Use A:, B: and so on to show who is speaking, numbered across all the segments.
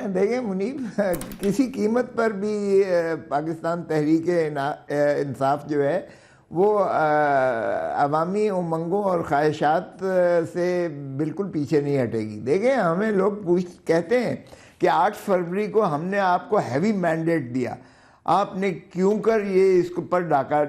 A: देखिए मुनीब, किसी कीमत पर भी पाकिस्तान तहरीक इंसाफ जो है वो अवामी उमंगों और ख्वाहिशात से बिल्कुल पीछे नहीं हटेगी। देखें, हमें लोग कहते हैं कि 8 फरवरी को हमने आपको हैवी मैंडेट दिया, आपने क्यों कर ये इसको पर डाका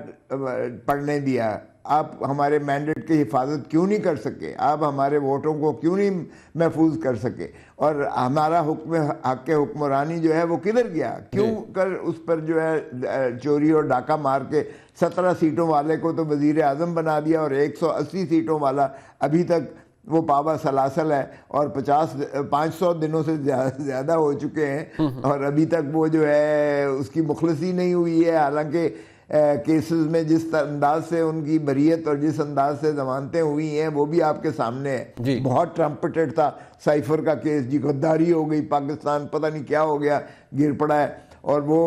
A: पड़ने दिया, आप हमारे मैंडेट की हिफाजत क्यों नहीं कर सके, आप हमारे वोटों को क्यों नहीं महफूज कर सके, और हमारा हक हुक्मरानी जो है वो किधर गया, क्यों कर उस पर जो है चोरी और डाका मार के 17 सीटों वाले को तो वजीर आज़म बना दिया और 180 सीटों वाला अभी तक वो पावा सलासल है और 500 दिनों से ज़्यादा हो चुके हैं और अभी तक वो जो है उसकी मुखलसी नहीं हुई है। हालांकि केसेस में जिस अंदाज से उनकी बरीयत और जिस अंदाज से जमानतें हुई हैं वो भी आपके सामने है। बहुत ट्रम्पटेड था साइफर का केस, जी गद्दारी हो गई, पाकिस्तान पता नहीं क्या हो गया, गिर पड़ा है, और वो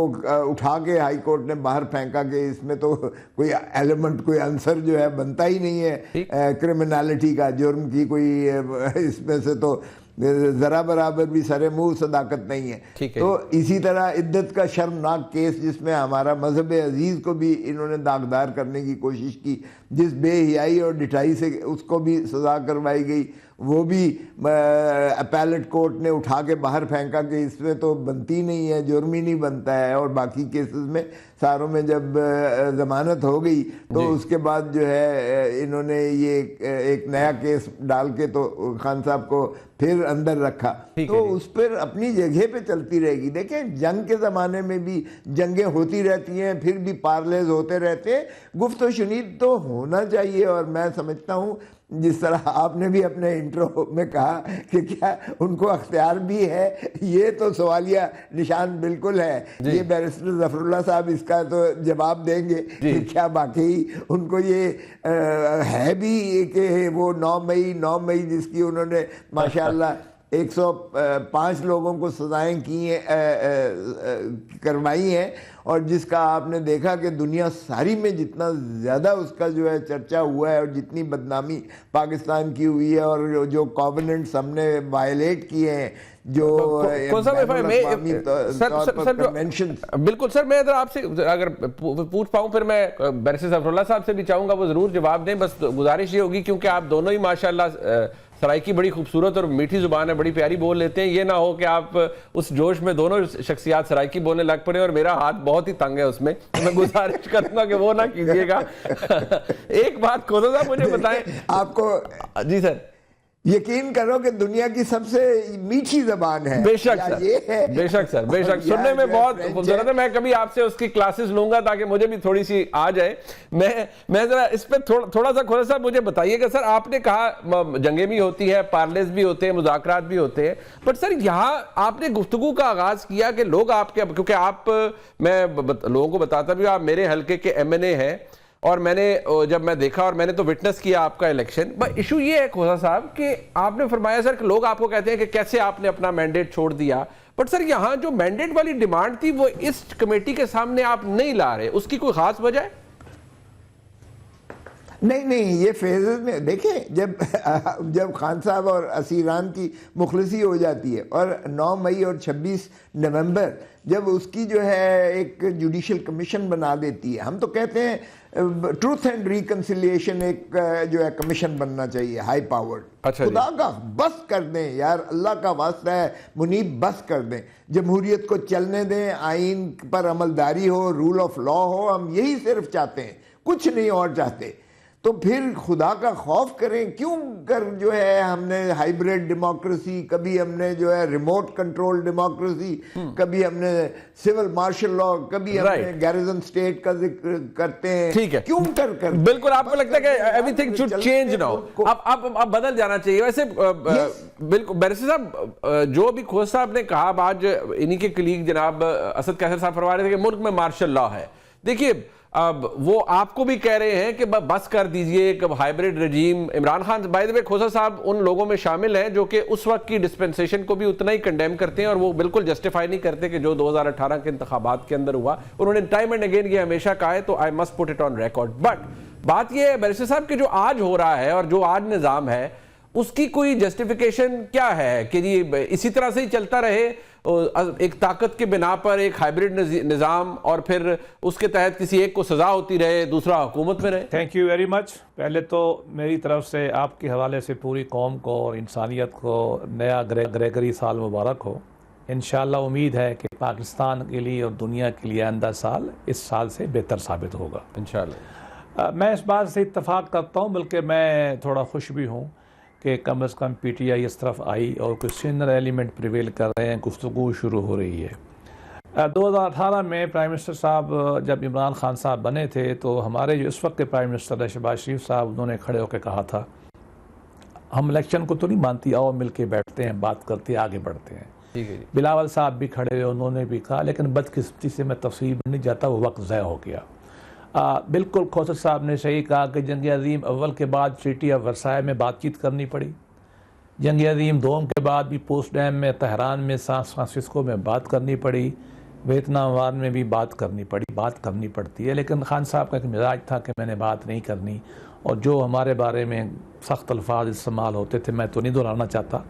A: उठा के हाई कोर्ट ने बाहर फेंका कि इसमें तो कोई एलिमेंट, कोई आंसर जो है बनता ही नहीं है क्रिमिनलिटी का, जुर्म की कोई इसमें से तो जरा बराबर भी सरे मुंह सदाकत नहीं है। तो इसी तरह इद्दत का शर्मनाक केस जिसमें हमारा मजहब अजीज को भी इन्होंने दागदार करने की कोशिश की, जिस बेहियाई और डिठाई से उसको भी सजा करवाई गई, वो भी अपैलेट कोर्ट ने उठा के बाहर फेंका कि इसमें तो बनती नहीं है, जुर्म ही नहीं बनता है। और बाकी केसेस में सारों में जब जमानत हो गई तो उसके बाद जो है इन्होंने ये एक नया केस डाल के तो खान साहब को फिर अंदर रखा, तो उस पर अपनी जगह पे चलती रहेगी। देखें, जंग के ज़माने में भी जंगें होती रहती हैं, फिर भी पार्लेज होते रहते हैं, गुफ्त शुनीद तो होना चाहिए। और मैं समझता हूँ जिस तरह आपने भी अपने इंट्रो में कहा कि क्या उनको अख्तियार भी है, ये तो सवालिया निशान बिल्कुल है। ये बैरिस्टर जफरुल्लाह साहब इसका तो जवाब देंगे कि क्या वाकई उनको ये है भी कि वो 9 मई जिसकी उन्होंने माशाल्लाह 105 लोगों को सजाएं की करवाई हैं, और जिसका आपने देखा कि दुनिया सारी में जितना ज़्यादा उसका जो है चर्चा हुआ है और जितनी बदनामी पाकिस्तान की हुई है और जो कॉवेनेंट्स हमने वायलेट किए हैं, जो
B: बिल्कुल सर, मैं आपसे अगर पूछ पाऊं फिर मैं बैरिस्टर जफरुल्लाह साहब से भी चाहूंगा वो जरूर जवाब दें। बस गुजारिश ये होगी क्योंकि आप दोनों ही माशाल्लाह सराइकी बड़ी खूबसूरत और मीठी जुबान है, बड़ी प्यारी बोल लेते हैं, ये ना हो कि आप उस जोश में दोनों शख्सियात सराइकी बोलने लग पड़े और मेरा हाथ बहुत ही तंग है उसमें, तो मैं गुजारिश करूंगा कि वो ना कीजिएगा। एक बात खोदो साहब मुझे बताएं
A: आपको।
B: जी सर,
A: यकीन करो कि दुनिया की सबसे मीठी जबान है।
B: बेशक सर,
A: ये है।
B: बेशक सर, बेशक सुनने में बहुत खूबसूरत है। मैं कभी आपसे उसकी क्लासेस लूंगा ताकि मुझे भी थोड़ी सी आ जाए। मैं जरा इस पे थोड़ा सा खोला साहब मुझे बताइएगा। सर आपने कहा जंगें भी होती है, पार्लेज भी होते हैं, मुज़ाकरात भी होते हैं, बट सर यहाँ आपने गुफ्तगू का आगाज किया कि लोग आपके, क्योंकि आप, मैं लोगों को बताता भी आप मेरे हल्के के MNA हैं और जब मैं देखा और मैंने तो विटनेस किया आपका इलेक्शन, बट इशू ये है खोसा साहब कि आपने फरमाया सर कि लोग आपको कहते हैं कि कैसे आपने अपना मैंडेट छोड़ दिया, बट सर यहाँ जो मैंडेट वाली डिमांड थी वो इस कमेटी के सामने आप नहीं ला रहे, उसकी कोई खास वजह है?
A: नहीं, ये फेजेस में देखें, जब खान साहब और असीरान की मुखलसी हो जाती है और 9 मई और 26 नवंबर जब उसकी जो है एक जुडिशल कमीशन बना देती है, हम तो कहते हैं ट्रूथ एंड रिकंसिलिएशन एक जो है कमीशन बनना चाहिए हाई पावर्ड।
B: अच्छा,
A: खुदा का बस कर दें यार, अल्लाह का वास्ता है मुनीब, बस कर दें, जमहूरियत को चलने दें, आइन पर अमलदारी हो, रूल ऑफ लॉ हो, हम यही सिर्फ चाहते हैं, कुछ नहीं और चाहते। तो फिर खुदा का खौफ करें, क्यों कर जो है हमने हाइब्रिड डेमोक्रेसी, कभी हमने जो है रिमोट कंट्रोल डेमोक्रेसी, कभी हमने सिविल मार्शल लॉ, कभी हमने गैरिजन स्टेट का जिक्र करते हैं।
B: ठीक है,
A: क्यों कर
B: बिल्कुल आपको लगता है कि एवरीथिंग शुड चेंज नाउ, अब बदल जाना चाहिए। वैसे बिल्कुल बैरिस्टर साहब, जो भी खोसा साहब ने कहा, आज इन्हीं के कलीग जनाब असद कैसर साहब फरमा रहे थे कि मुल्क में मार्शल लॉ है। देखिए अब वो आपको भी कह रहे हैं कि बस कर दीजिए कि hybrid regime. Imran Khan by the way Khosa साहब उन लोगों में शामिल हैं जो कि उस वक्त की डिस्पेंसेशन को भी उतना ही कंडेम करते हैं और वो बिल्कुल जस्टिफाई नहीं करते कि जो 2018 के इंतखाबात के अंदर हुआ। उन्होंने टाइम एंड अगेन ये हमेशा कहा है, तो I must put it on record. But बात यह है बैरिस्टर साहब कि जो आज हो रहा है और जो आज निज़ाम है उसकी कोई जस्टिफिकेशन क्या है कि जी इसी तरह से ही चलता रहे एक ताकत के बिना पर एक हाइब्रिड निज़ाम और फिर उसके तहत किसी एक को सजा होती रहे, दूसरा हुकूमत में रहे?
C: Thank you very much. पहले तो मेरी तरफ से आपके हवाले से पूरी कौम को और इंसानियत को नया ग्रेगरी साल मुबारक हो। इंशाअल्लाह उम्मीद है कि पाकिस्तान के लिए और दुनिया के लिए आइंदा साल इस साल से बेहतर साबित होगा इंशाअल्लाह। मैं इस बात से इत्तफाक करता हूँ, बल्कि मैं थोड़ा खुश भी हूँ कि कम अज़ कम PTI इस तरफ आई और कुछ सीनियर एलिमेंट प्रिवेल कर रहे हैं, गुफ्तगू शुरू हो रही है। 2018 में प्राइम मिनिस्टर साहब जब इमरान खान साहब बने थे तो हमारे जो इस वक्त के प्राइम मिनिस्टर है शहबाज शरीफ साहब, उन्होंने खड़े होकर कहा था हम इलेक्शन को तो नहीं मानती, आओ मिल के बैठते हैं, बात करते हैं, आगे बढ़ते हैं। बिलावल साहब भी खड़े हुए, उन्होंने भी कहा, लेकिन बदकिस्मती से मैं तफसील में नहीं जाता, वो वक्त ज़ाया हो गया। बिल्कुल खोसर साहब ने सही कहा कि जंग अज़ीम अव्वल के बाद ट्रीटी ऑफ वर्साय में बातचीत करनी पड़ी, जंग अज़ीम दोम के बाद भी पोस्टडैम में, तेहरान में, सैन फ्रांसिस्को में बात करनी पड़ी, वियतनाम वार में भी बात करनी पड़ी, बात करनी पड़ती है। लेकिन खान साहब का एक मिजाज था कि मैंने बात नहीं करनी, और जो हमारे बारे में सख्त अल्फाज इस्तेमाल होते थे मैं तो नहीं दोहराना चाहता,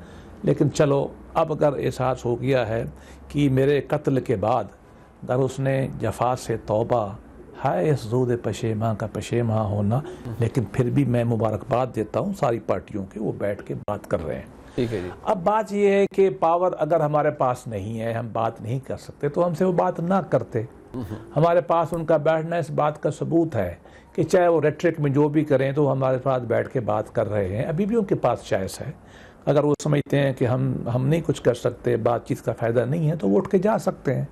C: लेकिन चलो अब अगर एहसास हो गया है कि मेरे कत्ल के बाद अगर उसने जफा से तौबा है, इस ज़ूद पशेमा का पशेमा होना, लेकिन फिर भी मैं मुबारकबाद देता हूँ सारी पार्टियों के, वो बैठ के बात कर रहे हैं।
B: ठीक है जी।
C: अब बात यह है कि पावर अगर हमारे पास नहीं है, हम बात नहीं कर सकते, तो हमसे वो बात ना करते। हमारे पास उनका बैठना इस बात का सबूत है कि चाहे वो रेट्रिक में जो भी करें तो हमारे पास बैठ के बात कर रहे हैं। अभी भी उनके पास चॉइस है, अगर वो समझते हैं कि हम नहीं कुछ कर सकते, बातचीत का फ़ायदा नहीं है, तो वो उठ के जा सकते हैं।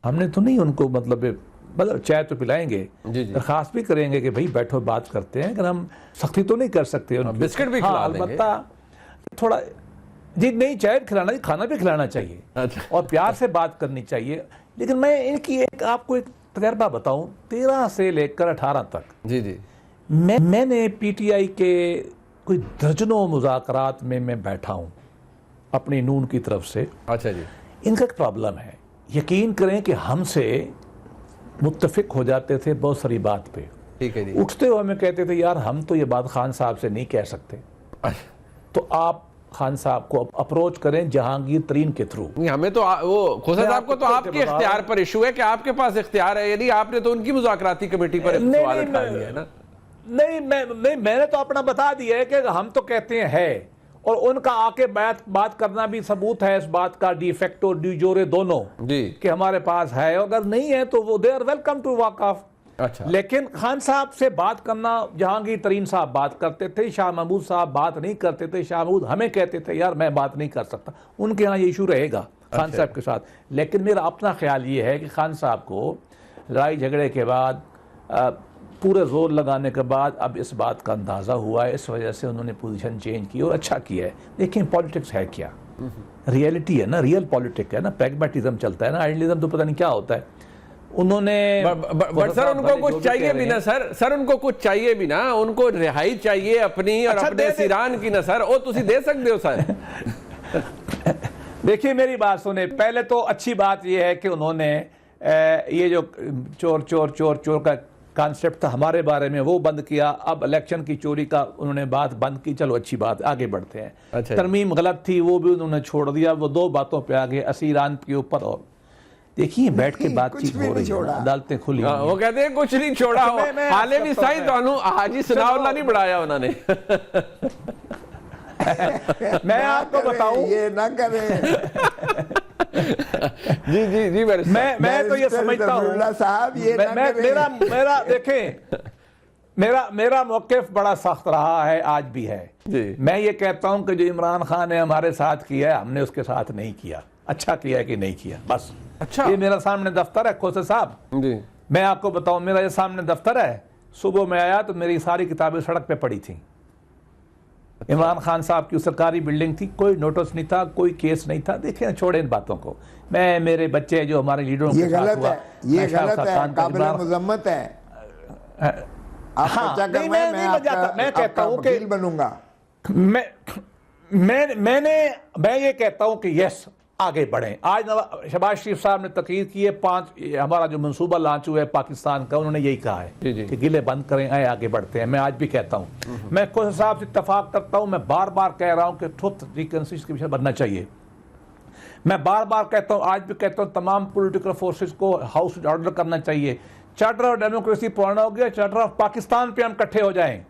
C: हमने तो नहीं उनको मतलब चाय तो पिलाएंगे, दरखास्त भी करेंगे कि भाई बैठो बात करते हैं, अगर हम सख्ती तो नहीं कर सकते।
B: बिस्किट भी खिला देंगे।
C: अलबत्ता थोड़ा जी नहीं, चाय खिलाना, खाना भी खिलाना चाहिए।
B: अच्छा।
C: और प्यार से बात करनी चाहिए। लेकिन मैं इनकी आपको एक तजर्बा बताऊं, 13 से लेकर 18 तक
B: जी
C: मैंने PTI के कोई दर्जनों मुज़ाकरात में मैं बैठा हूं अपनी नून की तरफ से।
B: अच्छा जी।
C: इनका एक प्रॉब्लम है, यकीन करें कि हमसे मुत्तफिक हो जाते थे बहुत सारी बात पे।
B: ठीक है जी।
C: उठते हुए हमें कहते थे यार हम तो ये बात खान साहब से नहीं कह सकते, तो आप खान साहब को अप्रोच करें जहांगीर तरीन के थ्रू।
B: हमें तो वो खोसा साहब को तो आपके इख्तियार पर इशू है कि आपके पास इख्तियार है, यदि आपने तो उनकी मुज़ाकराती कमेटी पर सवाल उठा दिया है ना।
C: नहीं मैंने तो अपना बता दिया है कि हम तो कहते हैं है, और उनका आके बात करना भी सबूत है इस बात का, डिफेक्टो डिजोरे दोनों जी, कि हमारे पास है। अगर नहीं है तो वो they are welcome to walk off.
B: अच्छा।
C: लेकिन खान साहब से बात करना, जहांगीर तरीन साहब बात करते थे, शाह महमूद साहब बात नहीं करते थे। शाह महमूद हमें कहते थे यार मैं बात नहीं कर सकता, उनके यहाँ ये इशू रहेगा खान साहब के साथ। लेकिन मेरा अपना ख्याल ये है कि खान साहब को लड़ाई झगड़े के बाद, पूरे जोर लगाने के बाद अब इस बात का अंदाज़ा हुआ है, इस वजह से उन्होंने पोजीशन चेंज की और अच्छा किया है। देखिए पॉलिटिक्स है क्या, रियलिटी है ना, रियल पॉलिटिक्स है ना, प्रैग्मेटिज्म चलता है ना, आइडियलिज्म तो पता नहीं क्या होता है। उन्होंने
B: बट सर उनको कुछ चाहिए भी ना सर उनको कुछ चाहिए भी ना, उनको रिहाई चाहिए अपनी और अपने सिरान की ना सर, वो तुसी दे सकते हो सर।
C: देखिए मेरी बात सुने, पहले तो अच्छी बात यह है कि उन्होंने ये जो चोर चोर चोर चोर का कॉन्सेप्ट था हमारे बारे में वो बंद किया। अब इलेक्शन की चोरी का उन्होंने बात बंद की, चलो अच्छी बात, आगे बढ़ते हैं।
B: अच्छा।
C: तरमीम गलत थी वो भी उन्होंने छोड़ दिया, वो दो बातों पे आगे असीरान के ऊपर। और देखिए बैठ के बातचीत हो रही है, अदालतें खुली,
B: वो कहते हैं कुछ नहीं छोड़ा, हाले भी सही तो हाजी सनाउल्लाह नहीं बढ़ाया उन्होंने।
C: मैं आपको बताऊं,
A: ये ना करें।
B: जी
C: मैं तो ये समझता हूँ
A: साहब, ये
C: मेरा देखें, मेरा मौक़िफ़ बड़ा सख्त रहा है, आज भी है
B: जी।
C: मैं ये कहता हूँ कि जो इमरान खान ने हमारे साथ किया है, हमने उसके साथ नहीं किया। अच्छा किया है कि नहीं किया, बस।
B: अच्छा।
C: ये मेरा सामने दफ्तर है खोसे साहब
B: जी,
C: मैं आपको बताऊं, मेरा ये सामने दफ्तर है। सुबह में आया तो मेरी सारी किताबें सड़क पे पड़ी थी। इमरान खान साहब की सरकारी बिल्डिंग थी, कोई नोटिस नहीं था, कोई केस नहीं था। देखिए छोड़े इन बातों को। मैं, मेरे बच्चे जो हमारे लीडरों के साथ हुआ,
A: ये गलत है, काबिल मुज़म्मत है।
C: हाँ, मैं कहता हूँ कि
A: बनूंगा,
C: मैं ये कहता हूँ कि यस आगे बढ़ें। आज शहबाज शरीफ साहब ने तकीद की है, 5 हमारा जो मंसूबा लॉन्च हुआ है पाकिस्तान का, उन्होंने यही कहा है कि गिले बंद करें, आए आगे बढ़ते हैं। मैं आज भी कहता हूँ, मैं खुद साहब से इत्तफाक करता हूँ, मैं बार बार कह रहा हूँ कि ट्रुथ रिकंसिलिएशन के विषय बनना चाहिए। मैं बार बार कहता हूं, आज भी कहता हूं, तमाम पॉलिटिकल फोर्सेस को हाउस ऑर्डर करना चाहिए। चार्टर ऑफ डेमोक्रेसी पुराना हो गया, चार्टर ऑफ पाकिस्तान पे हम इकट्ठे हो जाएं।